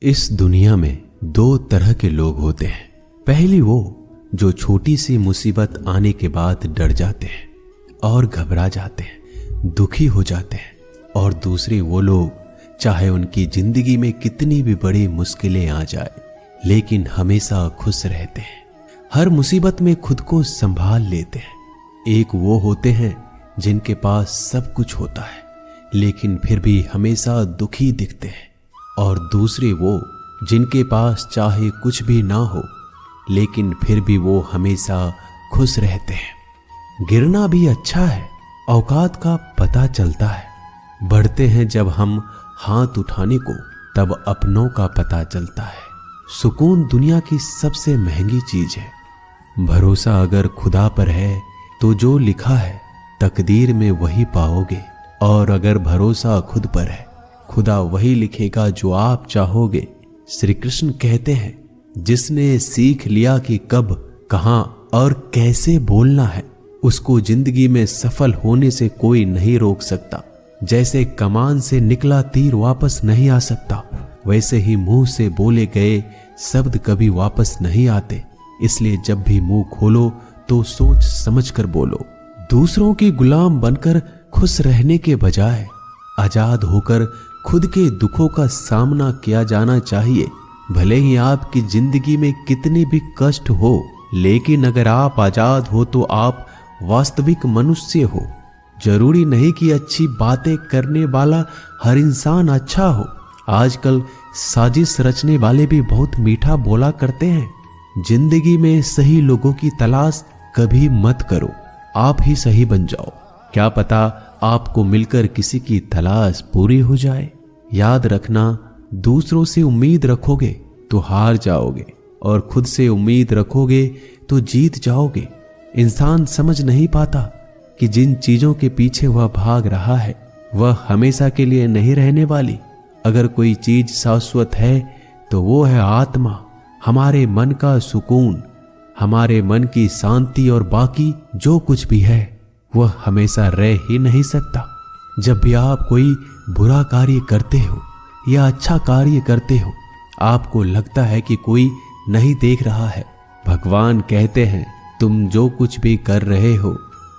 इस दुनिया में दो तरह के लोग होते हैं। पहली वो जो छोटी सी मुसीबत आने के बाद डर जाते हैं और घबरा जाते हैं, दुखी हो जाते हैं। और दूसरे वो लोग चाहे उनकी जिंदगी में कितनी भी बड़ी मुश्किलें आ जाए लेकिन हमेशा खुश रहते हैं, हर मुसीबत में खुद को संभाल लेते हैं। एक वो होते हैं जिनके पास सब कुछ होता है लेकिन फिर भी हमेशा दुखी दिखते हैं, और दूसरे वो जिनके पास चाहे कुछ भी ना हो लेकिन फिर भी वो हमेशा खुश रहते हैं। गिरना भी अच्छा है, औकात का पता चलता है। बढ़ते हैं जब हम हाथ उठाने को तब अपनों का पता चलता है। सुकून दुनिया की सबसे महंगी चीज है। भरोसा अगर खुदा पर है तो जो लिखा है तकदीर में वही पाओगे, और अगर भरोसा खुद पर है खुदा वही लिखेगा जो आप चाहोगे। श्री कृष्ण कहते हैं, जिसने सीख लिया कि कब, कहां और कैसे बोलना है, उसको जिंदगी में सफल होने से कोई नहीं रोक सकता। जैसे कमान से निकला तीर वापस नहीं आ सकता, वैसे ही मुंह से बोले गए शब्द कभी वापस नहीं आते। इसलिए जब भी मुंह खोलो तो सोच समझ कर बोलो। दूसरों के गुलाम बनकर खुश रहने के बजाय आजाद होकर खुद के दुखों का सामना किया जाना चाहिए। भले ही आपकी जिंदगी में कितने भी कष्ट हो, लेकिन अगर आप आजाद हो तो आप वास्तविक मनुष्य हो। जरूरी नहीं कि अच्छी बातें करने वाला हर इंसान अच्छा हो। आजकल साजिश रचने वाले भी बहुत मीठा बोला करते हैं। जिंदगी में सही लोगों की तलाश कभी मत करो, आप ही सही बन जाओ। क्या पता आपको मिलकर किसी की तलाश पूरी हो जाए। याद रखना, दूसरों से उम्मीद रखोगे तो हार जाओगे, और खुद से उम्मीद रखोगे तो जीत जाओगे। इंसान समझ नहीं पाता कि जिन चीजों के पीछे वह भाग रहा है वह हमेशा के लिए नहीं रहने वाली। अगर कोई चीज शाश्वत है तो वो है आत्मा, हमारे मन का सुकून, हमारे मन की शांति, और बाकी जो कुछ भी है वह हमेशा रह ही नहीं सकता। जब भी आप कोई बुरा कार्य करते हो या अच्छा कार्य करते हो, आपको लगता है कि कोई नहीं देख रहा है। भगवान कहते हैं, तुम जो कुछ भी कर रहे हो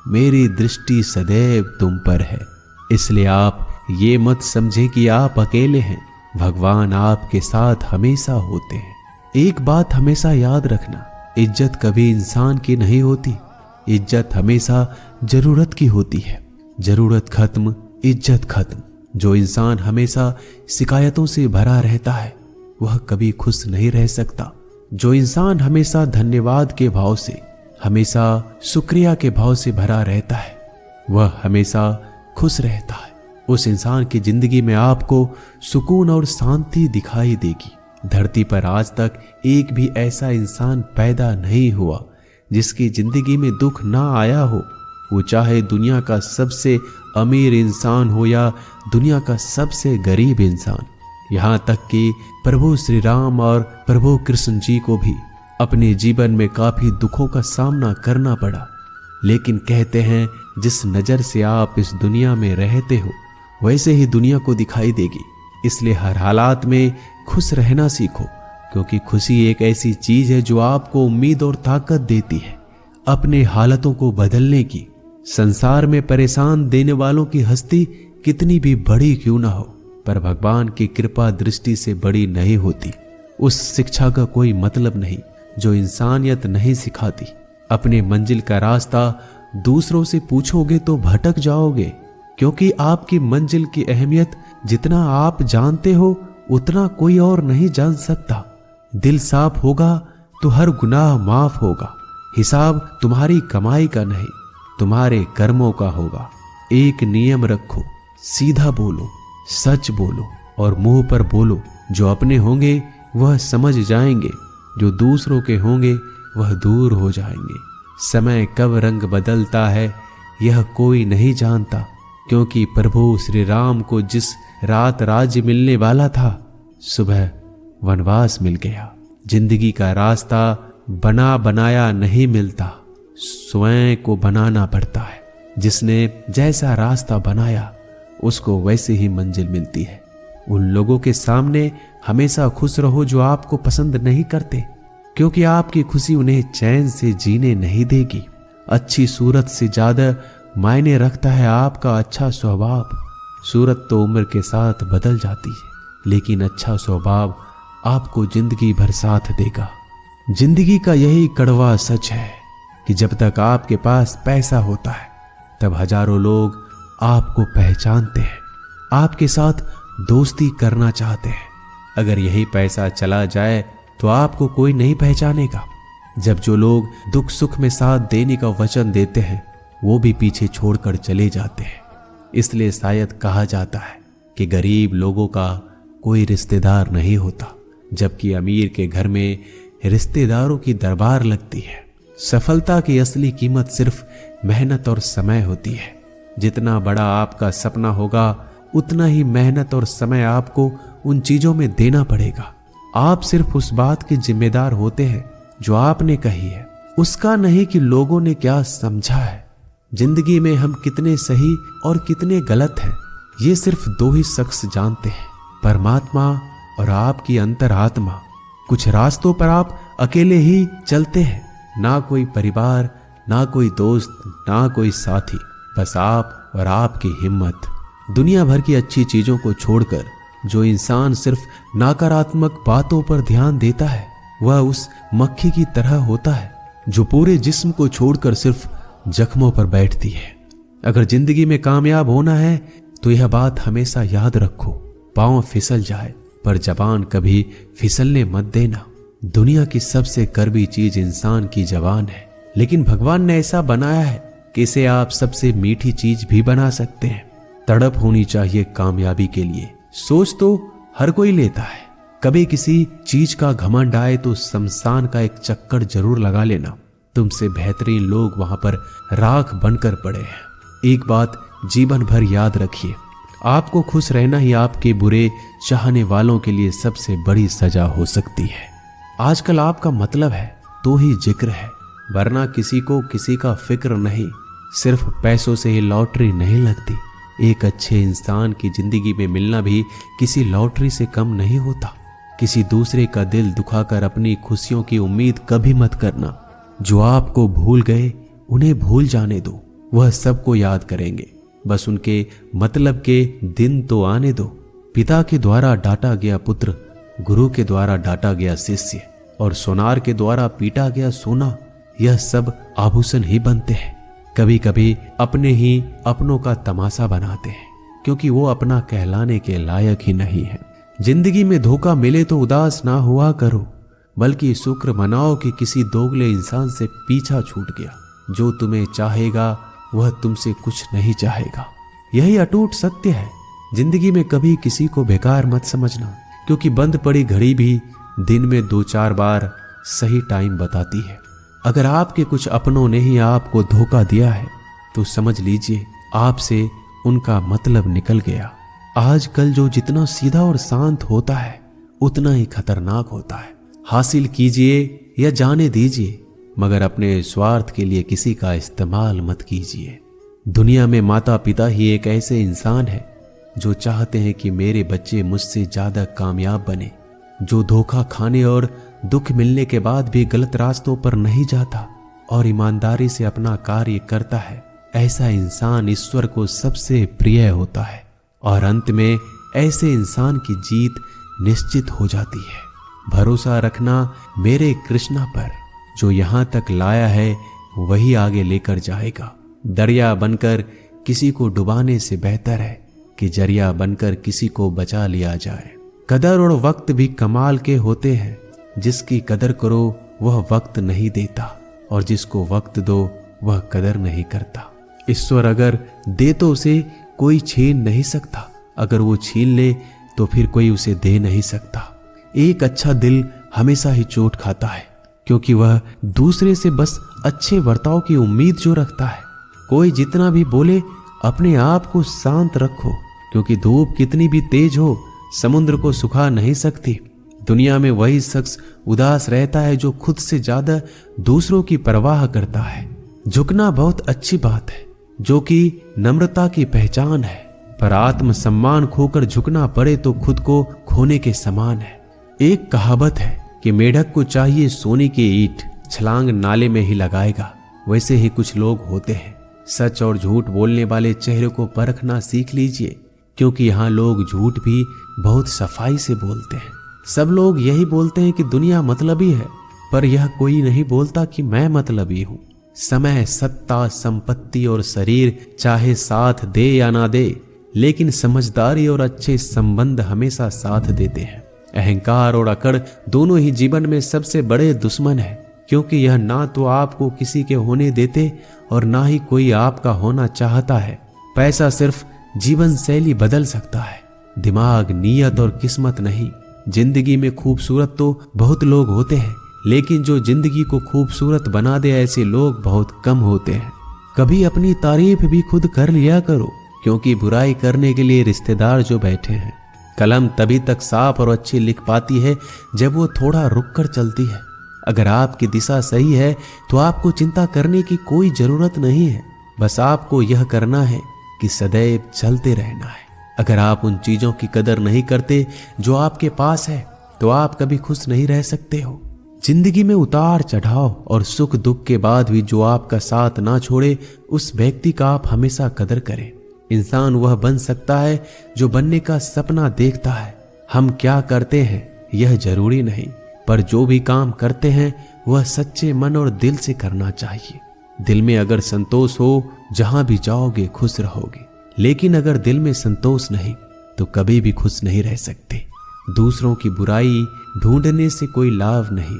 मेरी दृष्टि सदैव तुम पर है। इसलिए आप ये मत समझे कि आप अकेले हैं, भगवान आपके साथ हमेशा होते हैं। एक बात हमेशा याद रखना, इज्जत कभी इंसान की नहीं होती, इज्जत हमेशा जरूरत की होती है। जरूरत खत्म, इज्जत खत्म। जो इंसान हमेशा शिकायतों से भरा रहता है वह कभी खुश नहीं रह सकता। जो इंसान हमेशा धन्यवाद के भाव से, हमेशा शुक्रिया के भाव से भरा रहता है वह हमेशा खुश रहता है। उस इंसान की जिंदगी में आपको सुकून और शांति दिखाई देगी। धरती पर आज तक एक भी ऐसा इंसान पैदा नहीं हुआ जिसकी जिंदगी में दुख ना आया हो। वो चाहे दुनिया का सबसे अमीर इंसान हो या दुनिया का सबसे गरीब इंसान। यहाँ तक कि प्रभु श्री राम और प्रभु कृष्ण जी को भी अपने जीवन में काफी दुखों का सामना करना पड़ा। लेकिन कहते हैं, जिस नजर से आप इस दुनिया में रहते हो वैसे ही दुनिया को दिखाई देगी। इसलिए हर हालात में खुश रहना सीखो, क्योंकि खुशी एक ऐसी चीज है जो आपको उम्मीद और ताकत देती है अपने हालातों को बदलने की। संसार में परेशान देने वालों की हस्ती कितनी भी बड़ी क्यों ना हो, पर भगवान की कृपा दृष्टि से बड़ी नहीं होती। उस शिक्षा का कोई मतलब नहीं जो इंसानियत नहीं सिखाती। अपने मंजिल का रास्ता दूसरों से पूछोगे तो भटक जाओगे, क्योंकि आपकी मंजिल की अहमियत जितना आप जानते हो उतना कोई और नहीं जान सकता। दिल साफ होगा तो हर गुनाह माफ होगा। हिसाब तुम्हारी कमाई का नहीं, तुम्हारे कर्मों का होगा। एक नियम रखो, सीधा बोलो, सच बोलो और मुंह पर बोलो। जो अपने होंगे वह समझ जाएंगे, जो दूसरों के होंगे वह दूर हो जाएंगे। समय कब रंग बदलता है यह कोई नहीं जानता, क्योंकि प्रभु श्री राम को जिस रात राज्य मिलने वाला था सुबह वनवास मिल गया। जिंदगी का रास्ता बना बनाया नहीं मिलता, स्वयं को बनाना पड़ता है। जिसने जैसा रास्ता बनाया उसको वैसे ही मंजिल मिलती है। उन लोगों के सामने हमेशा खुश रहो जो आपको पसंद नहीं करते, क्योंकि आपकी खुशी उन्हें चैन से जीने नहीं देगी। अच्छी सूरत से ज्यादा मायने रखता है आपका अच्छा स्वभाव। सूरत तो उम्र के साथ बदल जाती है, लेकिन अच्छा स्वभाव आपको जिंदगी भर साथ देगा। जिंदगी का यही कड़वा सच है कि जब तक आपके पास पैसा होता है तब हजारों लोग आपको पहचानते हैं, आपके साथ दोस्ती करना चाहते हैं। अगर यही पैसा चला जाए तो आपको कोई नहीं पहचानेगा। जब जो लोग दुख सुख में साथ देने का वचन देते हैं वो भी पीछे छोड़कर चले जाते हैं। इसलिए शायद कहा जाता है कि गरीब लोगों का कोई रिश्तेदार नहीं होता, जबकि अमीर के घर में रिश्तेदारों की दरबार लगती है। सफलता की असली कीमत सिर्फ मेहनत और समय होती है। जितना बड़ा आपका सपना होगा उतना ही मेहनत और समय आपको उन चीजों में देना पड़ेगा। आप सिर्फ उस बात के जिम्मेदार होते हैं जो आपने कही है, उसका नहीं कि लोगों ने क्या समझा है। जिंदगी में हम कितने सही और कितने गलत हैं ये सिर्फ दो ही शख्स जानते हैं, परमात्मा और आपकी अंतरात्मा। कुछ रास्तों पर आप अकेले ही चलते हैं, ना कोई परिवार, ना कोई दोस्त, ना कोई साथी, बस आप और आपकी हिम्मत। दुनिया भर की अच्छी चीजों को छोड़कर जो इंसान सिर्फ नकारात्मक बातों पर ध्यान देता है वह उस मक्खी की तरह होता है जो पूरे जिस्म को छोड़कर सिर्फ जख्मों पर बैठती है। अगर जिंदगी में कामयाब होना है तो यह बात हमेशा याद रखो, पांव फिसल जाए पर जबान कभी फिसलने मत देना। दुनिया की सबसे कड़वी चीज इंसान की जबान है, लेकिन भगवान ने ऐसा बनाया है कि इसे आप सबसे मीठी चीज भी बना सकते हैं। तड़प होनी चाहिए कामयाबी के लिए। सोच तो हर कोई लेता है, कभी किसी चीज का घमंड आए तो शमशान का एक चक्कर जरूर लगा लेना। तुमसे बेहतरीन लोग वहां पर राख बनकर पड़े हैं। एक बात जीवन भर याद रखिए, आपको खुश रहना ही आपके बुरे चाहने वालों के लिए सबसे बड़ी सजा हो सकती है। आजकल आपका मतलब है तो ही जिक्र है, वरना किसी को किसी का फिक्र नहीं। सिर्फ पैसों से ही लॉटरी नहीं लगती। एक अच्छे इंसान की जिंदगी में मिलना भी किसी लॉटरी से कम नहीं होता। किसी दूसरे का दिल दुखाकर अपनी खुशियों की उम्मीद कभी मत करना। जो आपको भूल गए उन्हें भूल जाने दो, वह सबको याद करेंगे, बस उनके मतलब के दिन तो आने दो। पिता के द्वारा डांटा गया पुत्र, गुरु के द्वारा डांटा गया शिष्य और सोनार के द्वारा पीटा गया सोना, यह सब आभूषण ही बनते हैं। कभी कभी अपने ही अपनों का तमाशा बनाते हैं, क्योंकि वो अपना कहलाने के लायक ही नहीं है। जिंदगी में धोखा मिले तो उदास ना हुआ करो, बल्कि शुक्र मनाओ कि किसी दोगले इंसान से पीछा छूट गया। जो तुम्हें चाहेगा वह तुमसे कुछ नहीं चाहेगा, यही अटूट सत्य है। जिंदगी में कभी किसी को बेकार मत समझना, क्योंकि बंद पड़ी घड़ी भी दिन में 2-4 बार सही टाइम बताती है। अगर आपके कुछ अपनों ने ही आपको धोखा दिया है तो समझ लीजिए आपसे उनका मतलब निकल गया। आजकल जो जितना सीधा और शांत होता है उतना ही खतरनाक होता है। हासिल कीजिए या जाने दीजिए, मगर अपने स्वार्थ के लिए किसी का इस्तेमाल मत कीजिए। दुनिया में माता पिता ही एक ऐसे इंसान है जो चाहते हैं कि मेरे बच्चे मुझसे ज्यादा कामयाब बने, जो धोखा खाने और दुख मिलने के बाद भी गलत रास्तों पर नहीं जाता और ईमानदारी से अपना कार्य करता है। ऐसा इंसान ईश्वर को सबसे प्रिय होता है और अंत में ऐसे इंसान की जीत निश्चित हो जाती है। भरोसा रखना मेरे कृष्णा पर, जो यहाँ तक लाया है वही आगे लेकर जाएगा। दरिया बनकर किसी को डुबाने से बेहतर है कि जरिया बनकर किसी को बचा लिया जाए। कदर और वक्त भी कमाल के होते हैं। जिसकी कदर करो वह वक्त नहीं देता और जिसको वक्त दो वह कदर नहीं करता। ईश्वर अगर दे तो उसे कोई छीन नहीं सकता, अगर वो छीन ले तो फिर कोई उसे दे नहीं सकता। एक अच्छा दिल हमेशा ही चोट खाता है, क्योंकि वह दूसरे से बस अच्छे बर्ताव की उम्मीद जो रखता है। कोई जितना भी बोले अपने आप को शांत रखो, क्योंकि धूप कितनी भी तेज हो समुद्र को सुखा नहीं सकती। दुनिया में वही शख्स उदास रहता है जो खुद से ज्यादा दूसरों की परवाह करता है। झुकना बहुत अच्छी बात है, जो कि नम्रता की पहचान है, पर आत्मसम्मान खोकर झुकना पड़े तो खुद को खोने के समान है। एक कहावत है कि मेढक को चाहिए सोने की ईंट, छलांग नाले में ही लगाएगा। वैसे ही कुछ लोग होते हैं। सच और झूठ बोलने वाले चेहरे को परखना सीख लीजिए, क्योंकि यहाँ लोग झूठ भी बहुत सफाई से बोलते हैं। सब लोग यही बोलते हैं कि दुनिया मतलबी है, पर यह कोई नहीं बोलता कि मैं मतलबी हूँ। समय, सत्ता, संपत्ति और शरीर चाहे साथ दे या ना दे, लेकिन समझदारी और अच्छे संबंध हमेशा साथ देते हैं। अहंकार और अकड़ दोनों ही जीवन में सबसे बड़े दुश्मन है, क्योंकि यह ना तो आपको किसी के होने देते और ना ही कोई आपका होना चाहता है। पैसा सिर्फ जीवन शैली बदल सकता है, दिमाग, नीयत और किस्मत नहीं। जिंदगी में खूबसूरत तो बहुत लोग होते हैं, लेकिन जो जिंदगी को खूबसूरत बना दे ऐसे लोग बहुत कम होते हैं। कभी अपनी तारीफ भी खुद कर लिया करो, क्योंकि बुराई करने के लिए रिश्तेदार जो बैठे हैं। कलम तभी तक साफ और अच्छी लिख पाती है जब वो थोड़ा रुक कर चलती है। अगर आपकी दिशा सही है तो आपको चिंता करने की कोई जरूरत नहीं है। बस आपको यह करना है कि सदैव चलते रहना है। अगर आप उन चीजों की कदर नहीं करते जो आपके पास है, तो आप कभी खुश नहीं रह सकते हो। जिंदगी में उतार चढ़ाव और सुख दुख के बाद भी जो आपका साथ ना छोड़े, उस व्यक्ति का आप हमेशा कदर करें। इंसान वह बन सकता है जो बनने का सपना देखता है। हम क्या करते हैं यह जरूरी नहीं, पर जो भी काम करते हैं वह सच्चे मन और दिल से करना चाहिए। दिल में अगर संतोष हो, जहां भी जाओगे खुश रहोगे, लेकिन अगर दिल में संतोष नहीं तो कभी भी खुश नहीं रह सकते। दूसरों की बुराई ढूंढने से कोई लाभ नहीं,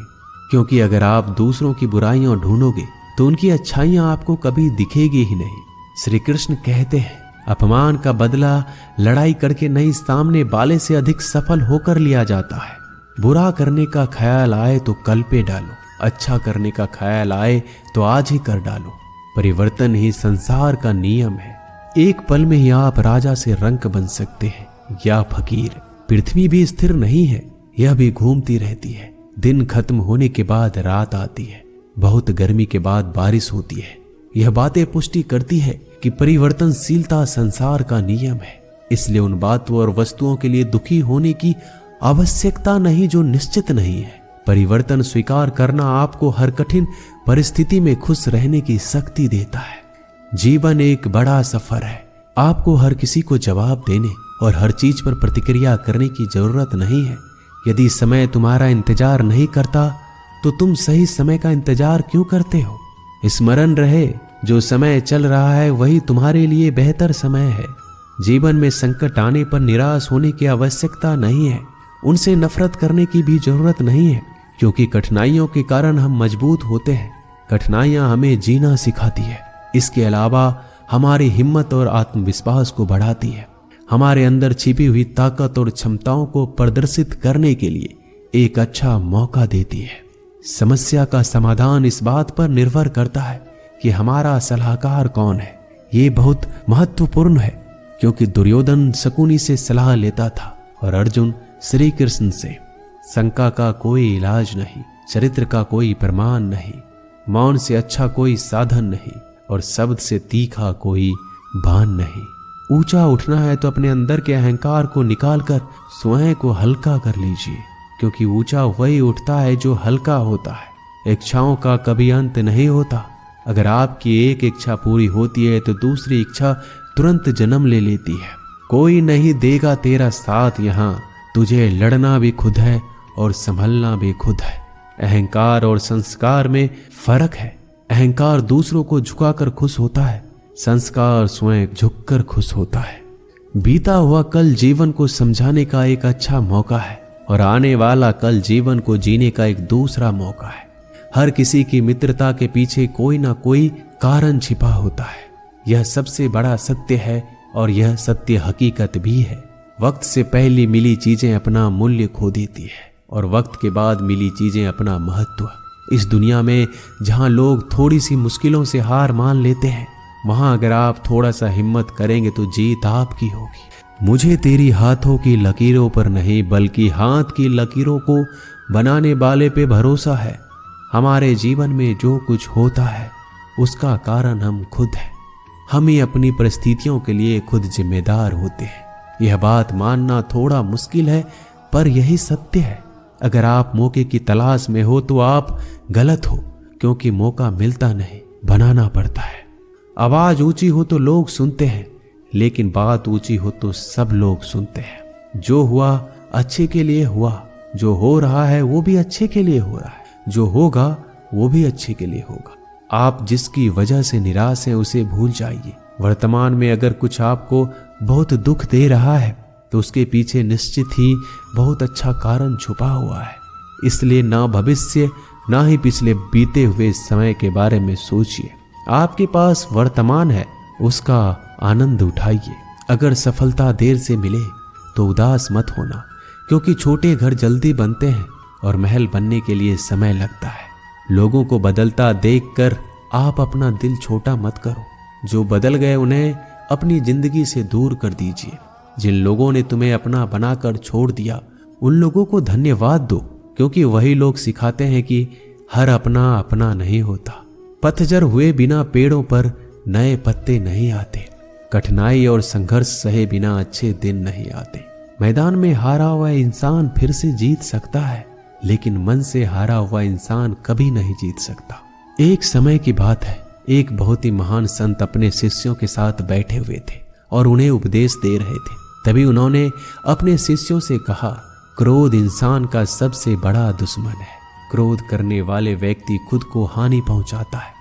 क्योंकि अगर आप दूसरों की बुराइयां ढूंढोगे तो उनकी अच्छाइयां आपको कभी दिखेगी ही नहीं। श्री कृष्ण कहते हैं, अपमान का बदला लड़ाई करके नहीं, सामने वाले से अधिक सफल होकर लिया जाता है। बुरा करने का ख्याल आए तो कल पे डालो, अच्छा करने का ख्याल आए तो आज ही कर डालो। परिवर्तन ही संसार का नियम है। एक पल में ही आप राजा से रंक बन सकते हैं या फकीर। पृथ्वी भी स्थिर नहीं है, यह भी घूमती रहती है। दिन खत्म होने के बाद रात आती है, बहुत गर्मी के बाद बारिश होती है। यह बातें पुष्टि करती है कि परिवर्तनशीलता संसार का नियम है। इसलिए उन बातों और वस्तुओं के लिए दुखी होने की आवश्यकता नहीं जो निश्चित नहीं है। परिवर्तन स्वीकार करना आपको हर कठिन परिस्थिति में खुश रहने की शक्ति देता है। जीवन एक बड़ा सफर है। आपको हर किसी को जवाब देने और हर चीज पर प्रतिक्रिया करने की जरूरत नहीं है। यदि समय तुम्हारा इंतजार नहीं करता तो तुम सही समय का इंतजार क्यों करते हो? स्मरण रहे, जो समय चल रहा है वही तुम्हारे लिए बेहतर समय है। जीवन में संकट आने पर निराश होने की आवश्यकता नहीं है। उनसे नफरत करने की भी जरूरत नहीं है, क्योंकि कठिनाइयों के कारण हम मजबूत होते हैं। कठिनाइयां हमें जीना सिखाती है। इसके अलावा हमारी हिम्मत और आत्मविश्वास को बढ़ाती है। हमारे अंदर छिपी हुई ताकत और क्षमताओं को प्रदर्शित करने के लिए एक अच्छा मौका देती है। समस्या का समाधान इस बात पर निर्भर करता है कि हमारा सलाहकार कौन है। ये बहुत महत्वपूर्ण है, क्योंकि दुर्योधन शकुनी से सलाह लेता था और अर्जुन श्री कृष्ण से। शंका का कोई इलाज नहीं, चरित्र का कोई प्रमाण नहीं, मौन से अच्छा कोई साधन नहीं और शब्द से तीखा कोई बाण नहीं। ऊंचा उठना है तो अपने अंदर के अहंकार को निकालकर स्वयं को हल्का कर लीजिए, क्योंकि ऊंचा वही उठता है जो हल्का होता है। इच्छाओं का कभी अंत नहीं होता। अगर आपकी एक इच्छा पूरी होती है तो दूसरी इच्छा तुरंत जन्म ले लेती है। कोई नहीं देगा तेरा साथ यहाँ, तुझे लड़ना भी खुद है और संभलना भी खुद है। अहंकार और संस्कार में फर्क है। अहंकार दूसरों को झुकाकर खुश होता है, संस्कार स्वयं झुककर खुश होता है। बीता हुआ कल जीवन को समझाने का एक अच्छा मौका है और आने वाला कल जीवन को जीने का एक दूसरा मौका है। हर किसी की मित्रता के पीछे कोई ना कोई कारण छिपा होता है। यह सबसे बड़ा सत्य है और यह सत्य हकीकत भी है। वक्त से पहले मिली चीजें अपना मूल्य खो देती है और वक्त के बाद मिली चीजें अपना महत्व। इस दुनिया में जहां लोग थोड़ी सी मुश्किलों से हार मान लेते हैं, वहां अगर आप थोड़ा सा हिम्मत करेंगे तो जीत आपकी होगी। मुझे तेरी हाथों की लकीरों पर नहीं, बल्कि हाथ की लकीरों को बनाने वाले पे भरोसा है। हमारे जीवन में जो कुछ होता है उसका कारण हम खुद हैं। हम ही अपनी परिस्थितियों के लिए खुद जिम्मेदार होते हैं। यह बात मानना थोड़ा मुश्किल है, पर यही सत्य है। अगर आप मौके की तलाश में हो तो आप गलत हो, क्योंकि मौका मिलता नहीं, बनाना पड़ता है। आवाज ऊंची हो तो लोग सुनते हैं, लेकिन बात ऊंची हो तो सब लोग सुनते हैं। जो हुआ अच्छे के लिए हुआ, जो हो रहा है वो भी अच्छे के लिए हो रहा है, जो होगा वो भी अच्छे के लिए होगा। आप जिसकी वजह से निराश हैं उसे भूल जाइए। वर्तमान में अगर कुछ आपको बहुत दुख दे रहा है तो उसके पीछे निश्चित ही बहुत अच्छा कारण छुपा हुआ है। इसलिए ना भविष्य ना ही पिछले बीते हुए समय के बारे में सोचिए। आपके पास वर्तमान है, उसका आनंद उठाइए। अगर सफलता देर से मिले तो उदास मत होना, क्योंकि छोटे घर जल्दी बनते हैं और महल बनने के लिए समय लगता है। लोगों को बदलता देखकर आप अपना दिल छोटा मत करो। जो बदल गए उन्हें अपनी जिंदगी से दूर कर दीजिए। जिन लोगों ने तुम्हें अपना बनाकर छोड़ दिया उन लोगों को धन्यवाद दो, क्योंकि वही लोग सिखाते हैं कि हर अपना अपना नहीं होता। पतझड़ हुए बिना पेड़ों पर नए पत्ते नहीं आते। कठिनाई और संघर्ष सहे बिना अच्छे दिन नहीं आते। मैदान में हारा हुआ इंसान फिर से जीत सकता है, लेकिन मन से हारा हुआ इंसान कभी नहीं जीत सकता। एक समय की बात है, एक बहुत ही महान संत अपने शिष्यों के साथ बैठे हुए थे और उन्हें उपदेश दे रहे थे। तभी उन्होंने अपने शिष्यों से कहा, क्रोध इंसान का सबसे बड़ा दुश्मन है। क्रोध करने वाले व्यक्ति खुद को हानि पहुंचाता है,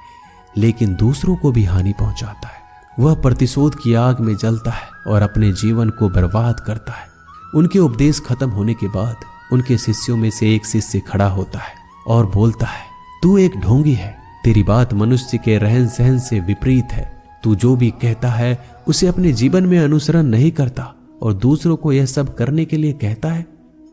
लेकिन दूसरों को भी हानि पहुंचाता है। वह प्रतिशोध की आग में जलता है और अपने जीवन को बर्बाद करता है। उनके उपदेश खत्म होने के बाद उनके शिष्यों में से एक शिष्य खड़ा होता है और बोलता है, तू एक ढोंगी है। तेरी बात मनुष्य के रहन सहन से विपरीत है। तू जो भी कहता है उसे अपने जीवन में अनुसरण नहीं करता और दूसरों को यह सब करने के लिए कहता है।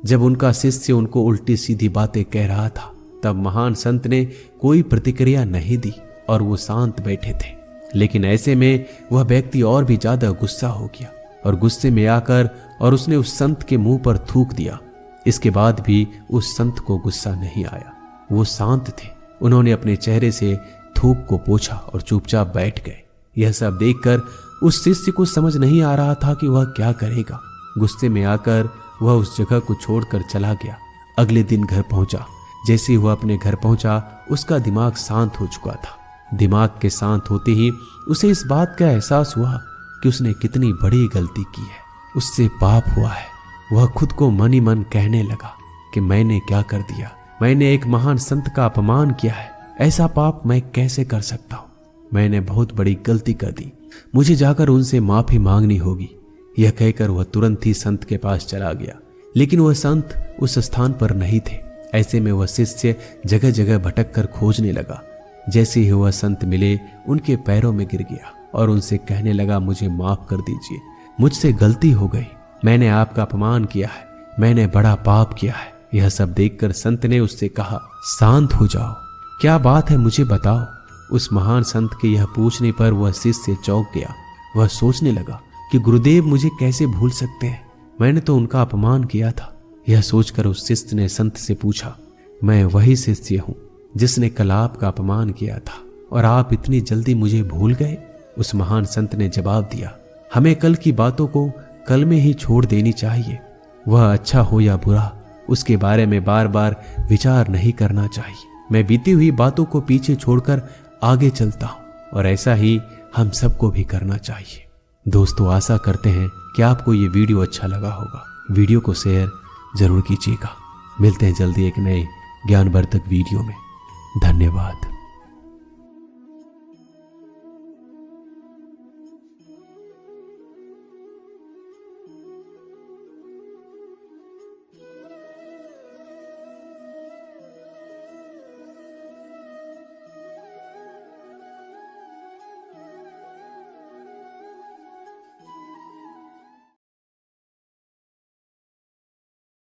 जब उनका शिष्य उनको उल्टी सीधी बातें कह रहा था, तब महान संत ने कोई प्रतिक्रिया नहीं दी और वो शांत बैठे थे। लेकिन ऐसे में वह व्यक्ति और भी ज्यादा गुस्सा हो गया और गुस्से में आकर और उसने उस संत के मुंह पर थूक दिया। इसके बाद भी उस संत को गुस्सा नहीं आया। वो शांत थे। उन्होंने अपने चेहरे से थूक को पोंछा और चुपचाप बैठ गए। यह सब देखकर उस शिष्य को समझ नहीं आ रहा था कि वह क्या करेगा। गुस्से में आकर वह उस जगह को छोड़कर चला गया। अगले दिन घर पहुंचा। जैसे वह अपने घर पहुंचा, उसका दिमाग शांत हो चुका था। दिमाग के शांत होते ही उसे इस बात का एहसास हुआ कि उसने कितनी बड़ी गलती की है, उससे पाप हुआ है। वह खुद को मन ही मन कहने लगा कि मैंने क्या कर दिया, मैंने एक महान संत का अपमान किया है, ऐसा पाप मैं कैसे कर सकता हूँ, मैंने बहुत बड़ी गलती कर दी, मुझे जाकर उनसे माफी मांगनी होगी। यह कहकर वह तुरंत ही संत के पास चला गया, लेकिन वह संत उस स्थान पर नहीं थे। ऐसे में वह शिष्य जगह जगह भटक कर खोजने लगा। जैसे ही वह संत मिले, उनके पैरों में गिर गया और उनसे कहने लगा, मुझे माफ कर दीजिए, मुझसे गलती हो गई, मैंने आपका अपमान किया है, मैंने बड़ा पाप किया है। यह सब देखकर संत ने उससे कहा, शांत हो जाओ, क्या बात है मुझे बताओ। उस महान संत के यह पूछने पर वह शिष्य चौंक गया। वह सोचने लगा कि गुरुदेव मुझे कैसे भूल सकते हैं, मैंने तो उनका अपमान किया था। यह सोचकर उस शिष्य ने संत से पूछा, मैं वही शिष्य हूँ जिसने कल आपका अपमान किया था और आप इतनी जल्दी मुझे भूल गए। उस महान संत ने जवाब दिया, हमें कल की बातों को कल में ही छोड़ देनी चाहिए। वह अच्छा हो या बुरा, उसके बारे में बार बार विचार नहीं करना चाहिए। मैं बीती हुई बातों को पीछे छोड़कर आगे चलता हूँ और ऐसा ही हम सबको भी करना चाहिए। दोस्तों, आशा करते हैं कि आपको ये वीडियो अच्छा लगा होगा। वीडियो को शेयर जरूर कीजिएगा। मिलते हैं जल्दी एक नए ज्ञानवर्धक वीडियो में। धन्यवाद।